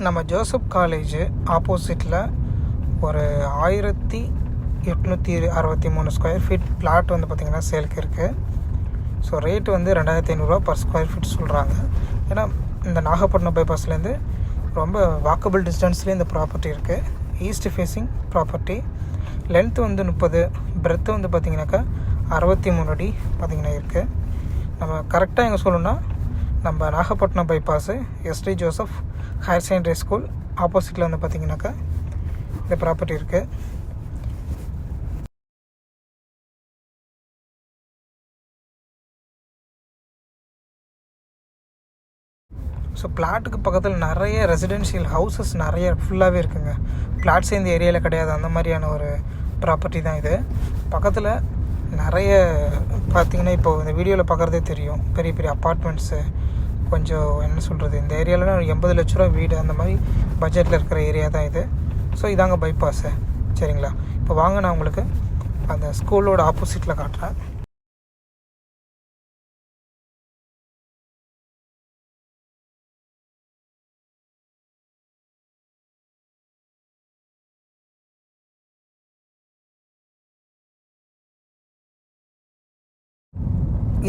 நம்ம Joseph college ஆப்போசிட்டில் ஒரு 1863 ஸ்கொயர் ஃபீட் பிளாட் வந்து பார்த்திங்கன்னா சேலுக்கு இருக்குது. ஸோ ரேட்டு வந்து 2500 பர் ஸ்கொயர் ஃபீட் சொல்கிறாங்க. ஏன்னா இந்த நாகப்பட்டினம் பைபாஸ்லேருந்து ரொம்ப வாக்கபிள் டிஸ்டன்ஸ்லேயே இந்த ப்ராப்பர்ட்டி இருக்குது. East facing property. லென்த்து வந்து 30, பிரெத்து வந்து பார்த்திங்கனாக்கா 63 அடி பார்த்திங்கன்னா இருக்குது. நம்ம கரெக்டாக எங்கே சொல்லணும்னா நம்ம Nagapattinam bypass ST Joseph higher secondary school ஆப்போசிட்டில் வந்து பார்த்திங்கனாக்கா இந்த ப்ராப்பர்ட்டி இருக்குது. ஸோ பிளாட்டுக்கு பக்கத்தில் நிறைய ரெசிடென்ஷியல் ஹவுசஸ் நிறைய ஃபுல்லாகவே இருக்குங்க. பிளாட்ஸே இந்த ஏரியாவில் கிடையாது, அந்த மாதிரியான ஒரு ப்ராப்பர்ட்டி தான் இது. பக்கத்தில் நிறைய பார்த்திங்கன்னா இப்போது இந்த வீடியோவில் பார்க்குறதே தெரியும், பெரிய பெரிய அப்பார்ட்மெண்ட்ஸு, கொஞ்சம் என்ன சொல்கிறது, இந்த ஏரியாவில்னா 80 லட்ச ரூபா வீடு அந்த மாதிரி பட்ஜெட்டில் இருக்கிற ஏரியா தான் இது. ஸோ இதாங்க பைபாஸு. சரிங்களா, இப்போ வாங்க நான் உங்களுக்கு அந்த ஸ்கூலோட ஆப்போசிட்டில் காட்டுறேன்.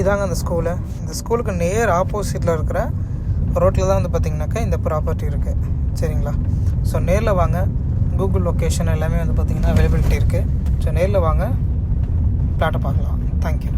இதாங்க அந்த ஸ்கூலு. இந்த ஸ்கூலுக்கு நேர் ஆப்போசிட்டில் இருக்கிற ரோட்டில் தான் வந்து பார்த்திங்கனாக்கா இந்த ப்ராப்பர்ட்டி இருக்குது. சரிங்களா, ஸோ நேரில் வாங்க. கூகுள் லொக்கேஷன் எல்லாமே வந்து பார்த்திங்கன்னா அவைலபிலிட்டி இருக்குது. ஸோ நேரில் வாங்க, பிளாட்டை பார்க்கலாம். தேங்க்யூ.